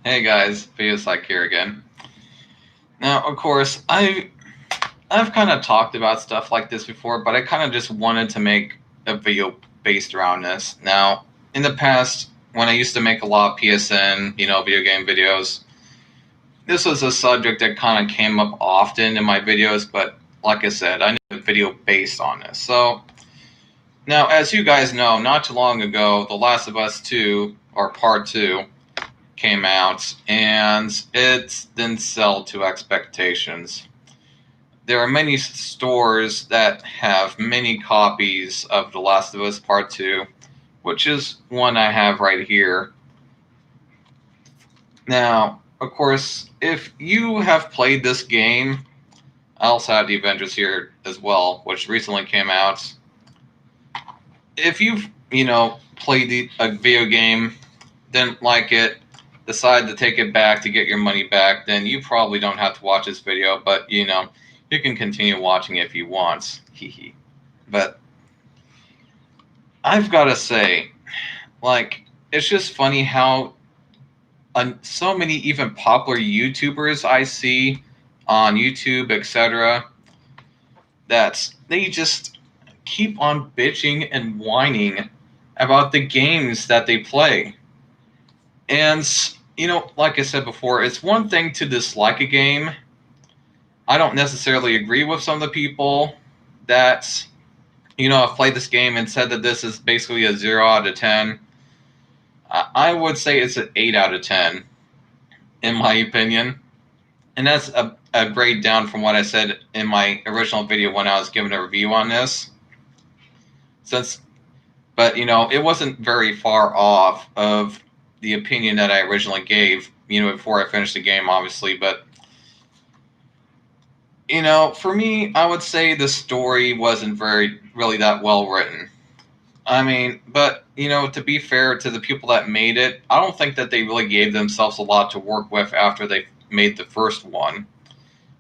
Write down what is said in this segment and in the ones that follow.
Hey guys, Videopsych here again. Now, of course, I've kind of talked about stuff like this before, but I kind of just wanted to make a video based around this. Now, in the past, when I used to make a lot of PSN, video game videos, this was a subject that kind of came up often in my videos, but like I said, I need a video based on this. So, now, as you guys know, not too long ago, The Last of Us 2, or Part 2, came out, and it didn't sell to expectations. There are many stores that have many copies of The Last of Us Part 2, which is one I have right here. Now, of course, if you have played this game, I also have the Avengers here as well, which recently came out. If you've, played a video game, didn't like it, decide to take it back to get your money back, then you probably don't have to watch this video, but you can continue watching it if you want. But I've got to say, it's just funny how so many even popular YouTubers I see on YouTube, etc., that they just keep on bitching and whining about the games that they play. And, like I said before, it's one thing to dislike a game. I don't necessarily agree with some of the people that, have played this game and said that this is basically a 0 out of 10. I would say it's an 8 out of 10, in my opinion. And that's a grade down from what I said in my original video when I was giving a review on this. But, it wasn't very far off of the opinion that I originally gave, before I finished the game, obviously. But, for me, I would say the story wasn't really that well written. I mean, but, to be fair to the people that made it, I don't think that they really gave themselves a lot to work with after they made the first one.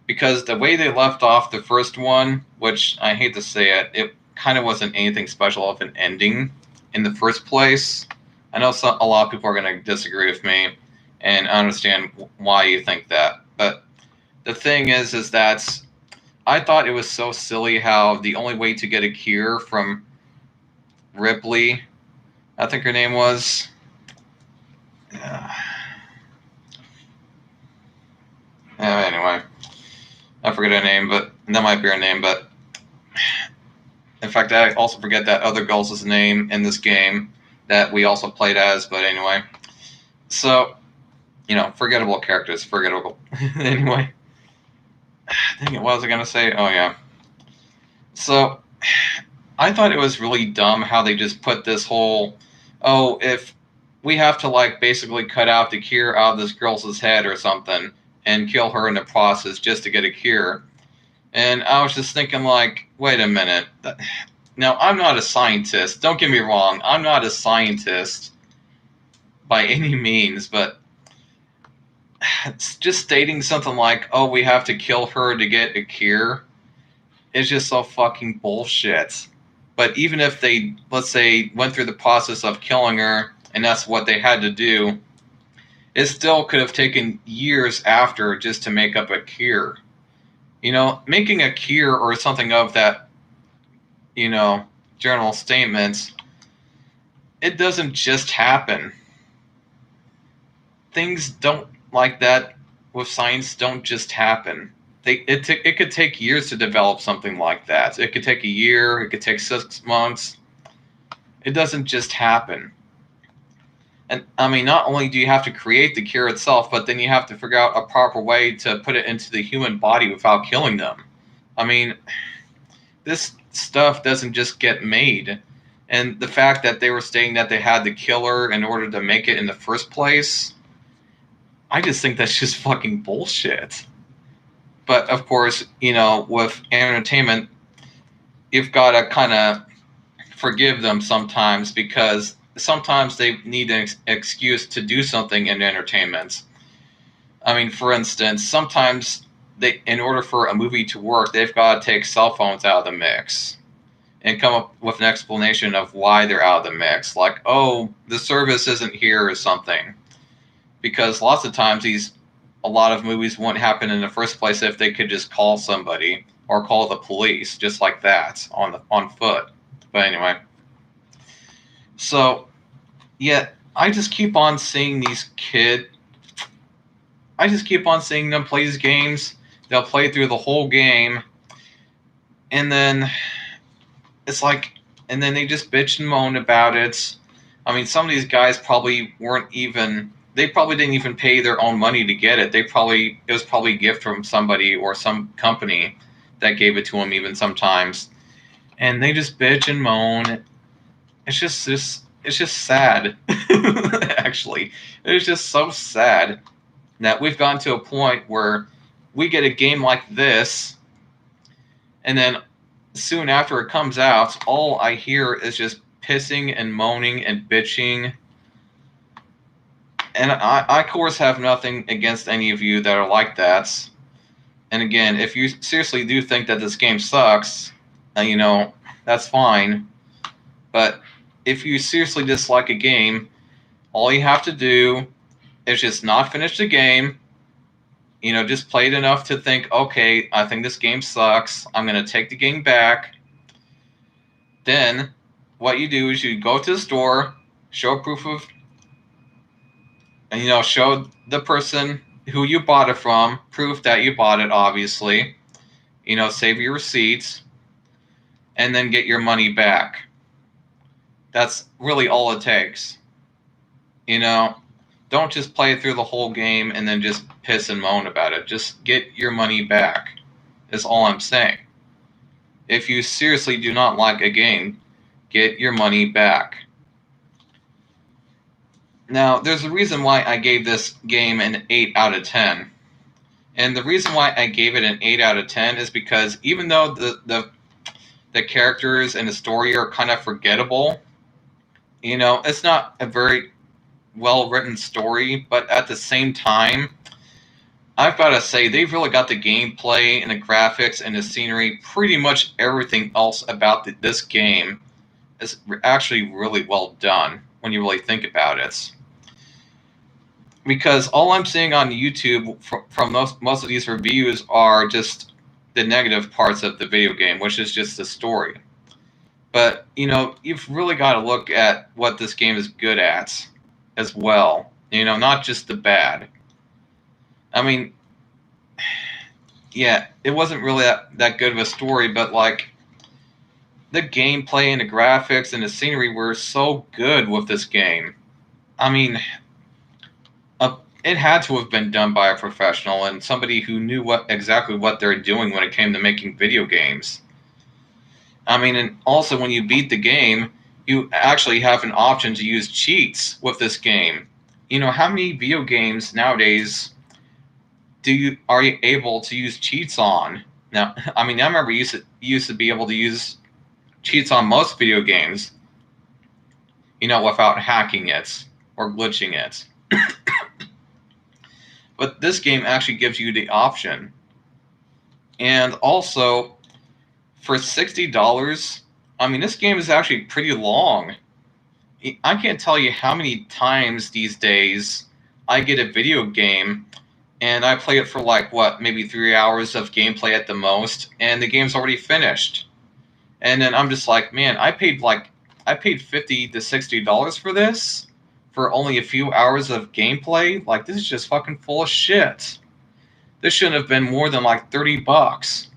Because the way they left off the first one, which I hate to say it kind of wasn't anything special of an ending in the first place. I know a lot of people are going to disagree with me, and I understand why you think that. But the thing is that I thought it was so silly how the only way to get a cure from Ripley, I think her name was. Anyway, I forget her name, but that might be her name. But in fact, I also forget that other girl's name in this game that we also played as. But anyway, so forgettable characters, forgettable. Anyway, dang it, what was I gonna say? Oh yeah. So I thought it was really dumb how they just put this whole, if we have to basically cut out the cure out of this girl's head or something and kill her in the process just to get a cure. And I was just thinking wait a minute. Now, I'm not a scientist. Don't get me wrong. I'm not a scientist by any means, but it's just stating something like, we have to kill her to get a cure is just so fucking bullshit. But even if they, let's say, went through the process of killing her, and that's what they had to do, it still could have taken years after just to make up a cure. Making a cure or something of that, general statements, it doesn't just happen. Things don't like that with science don't just happen. It could take years to develop something like that. It could take a year. It could take 6 months. It doesn't just happen. And I mean, not only do you have to create the cure itself, but then you have to figure out a proper way to put it into the human body without killing them. I mean, this stuff doesn't just get made. And the fact that they were saying that they had to kill her in order to make it in the first place, I just think that's just fucking bullshit. But of course, with entertainment, you've got to kind of forgive them sometimes because sometimes they need an excuse to do something in entertainment. I mean, for instance, sometimes in order for a movie to work, they've got to take cell phones out of the mix and come up with an explanation of why they're out of the mix. Like, the service isn't here or something. because lots of times a lot of movies wouldn't happen in the first place if they could just call somebody or call the police just like that on foot. But anyway, so yeah, I just keep on seeing these kids. I just keep on seeing them play these games. They'll play through the whole game, and then it's like, and then they just bitch and moan about it. I mean, some of these guys probably weren't even. They probably didn't even pay their own money to get it. It was probably a gift from somebody or some company that gave it to them. Even sometimes, and they just bitch and moan. It's just sad. Actually, it's just so sad that we've gotten to a point where we get a game like this, and then soon after it comes out, all I hear is just pissing and moaning and bitching. And I of course, have nothing against any of you that are like that. And again, if you seriously do think that this game sucks, that's fine. But if you seriously dislike a game, all you have to do is just not finish the game. Just play it enough to think, okay, I think this game sucks. I'm going to take the game back. Then what you do is you go to the store, show proof of, and show the person who you bought it from, proof that you bought it, obviously. Save your receipts, and then get your money back. That's really all it takes. Don't just play through the whole game and then just piss and moan about it. Just get your money back, is all I'm saying. If you seriously do not like a game, get your money back. Now, there's a reason why I gave this game an 8 out of 10. And the reason why I gave it an 8 out of 10 is because even though the characters and the story are kind of forgettable, it's not a very well-written story, but at the same time, I've got to say, they've really got the gameplay and the graphics and the scenery, pretty much everything else about this game is actually really well done when you really think about it. Because all I'm seeing on YouTube from most of these reviews are just the negative parts of the video game, which is just the story. But, you've really got to look at what this game is good at as well. Not just the bad. I mean, yeah, it wasn't really that good of a story, but, the gameplay and the graphics and the scenery were so good with this game. I mean, it had to have been done by a professional and somebody who knew exactly what they're doing when it came to making video games. I mean, and also when you beat the game, you actually have an option to use cheats with this game. How many video games nowadays are you able to use cheats on? Now, I mean, I remember you used to be able to use cheats on most video games, without hacking it or glitching it. But this game actually gives you the option. And also, for $60, I mean, this game is actually pretty long. I can't tell you how many times these days I get a video game and I play it for maybe 3 hours of gameplay at the most, and the game's already finished. And then I'm just like, man, I paid $50 to $60 for this for only a few hours of gameplay. This is just fucking full of shit. This shouldn't have been more than $30.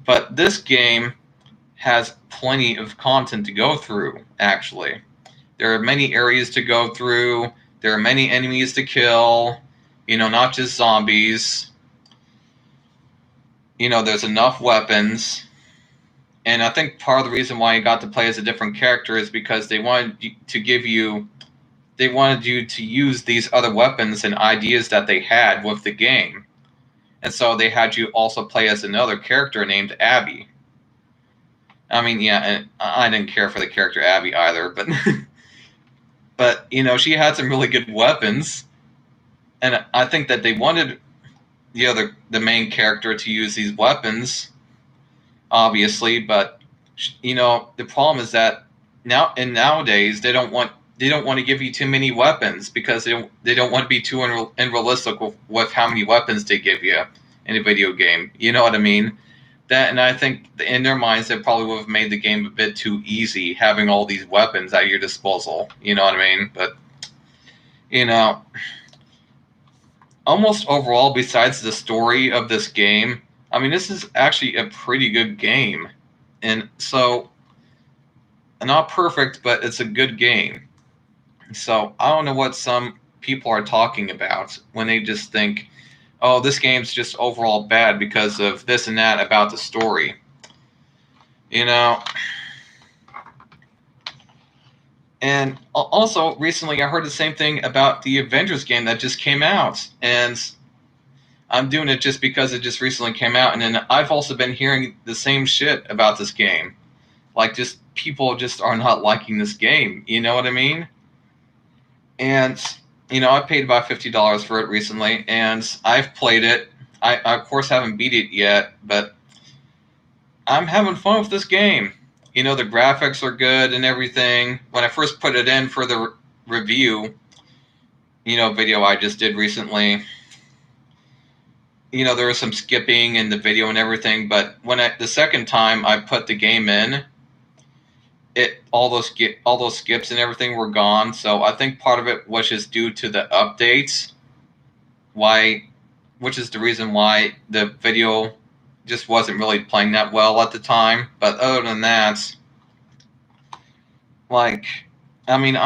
But this game has plenty of content to go through, actually. There are many areas to go through. There are many enemies to kill. Not just zombies. There's enough weapons. And I think part of the reason why you got to play as a different character is because they wanted you to use these other weapons and ideas that they had with the game. And so they had you also play as another character named Abby. I mean, yeah, and I didn't care for the character Abby either, but she had some really good weapons, and I think that they wanted the main character to use these weapons, obviously, but the problem is that nowadays they they don't want to give you too many weapons because they don't want to be too unrealistic with how many weapons they give you in a video game. You know what I mean? That, and I think in their minds they probably would have made the game a bit too easy having all these weapons at your disposal. You know what I mean? But you know, almost overall, besides the story of this game, I mean, this is actually a pretty good game, and so not perfect, but it's a good game. So I don't know what some people are talking about when they just think, oh, this game's just overall bad because of this and that about the story. You know, and also recently I heard the same thing about the Avengers game that just came out, and I'm doing it just because it just recently came out, and then I've also been hearing the same shit about this game. Like, just people just are not liking this game. You know what I mean? And I paid about $50 for it recently, and I've played it. I of course haven't beat it yet, but I'm having fun with this game. The graphics are good and everything. When I first put it in for the review, video I just did recently, there was some skipping in the video and everything, but the second time I put the game in, all those skips and everything were gone. So I think part of it was just due to the updates, which is the reason why the video just wasn't really playing that well at the time. But other than that, I'm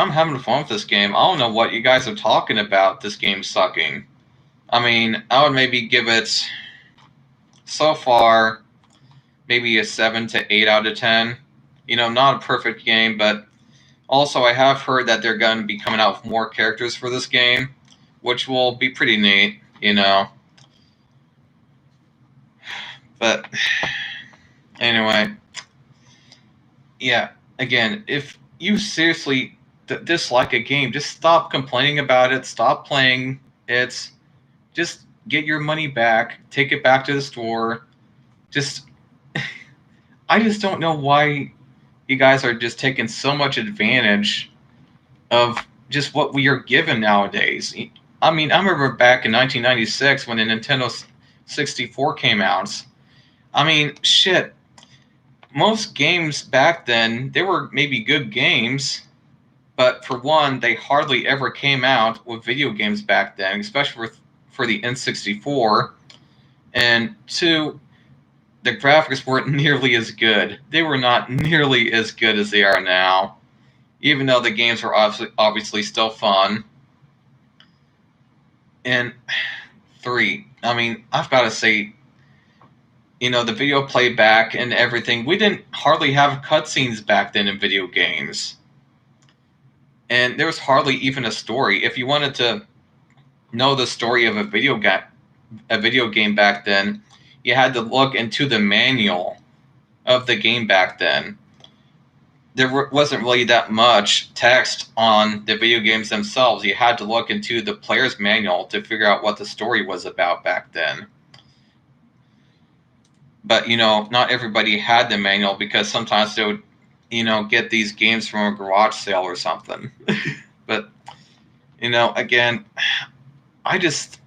having fun with this game. I don't know what you guys are talking about, this game sucking. I would maybe give it, so far, maybe a 7 to 8 out of 10. Not a perfect game, but also I have heard that they're going to be coming out with more characters for this game, which will be pretty neat, But anyway, yeah, again, if you seriously dislike a game, just stop complaining about it, stop playing it, just get your money back, take it back to the store. I just don't know why you guys are just taking so much advantage of just what we are given nowadays. I remember back in 1996 when the Nintendo 64 came out. Shit. Most games back then, they were maybe good games, but for one, they hardly ever came out with video games back then, especially for the N64. And two, the graphics weren't nearly as good. They were not nearly as good as they are now, even though the games were obviously still fun. And three, I've got to say, the video playback and everything, we didn't hardly have cutscenes back then in video games. And there was hardly even a story. If you wanted to know the story of a video game back then, you had to look into the manual of the game back then. There wasn't really that much text on the video games themselves. You had to look into the player's manual to figure out what the story was about back then. But, not everybody had the manual because sometimes they would, get these games from a garage sale or something. But, again, I just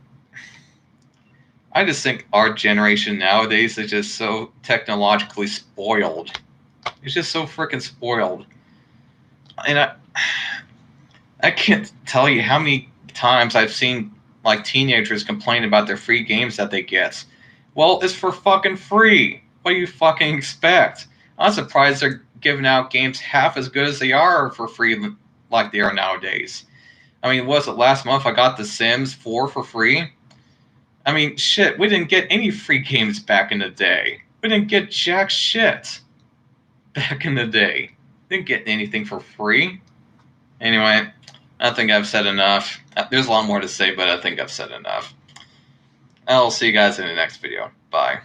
think our generation nowadays is just so technologically spoiled. It's just so freaking spoiled. And I can't tell you how many times I've seen teenagers complain about their free games that they get. Well, it's for fucking free. What do you fucking expect? I'm surprised they're giving out games half as good as they are for free like they are nowadays. Was it last month I got The Sims 4 for free? Shit, we didn't get any free games back in the day. We didn't get jack shit back in the day. Didn't get anything for free. Anyway, I think I've said enough. There's a lot more to say, but I think I've said enough. I'll see you guys in the next video. Bye.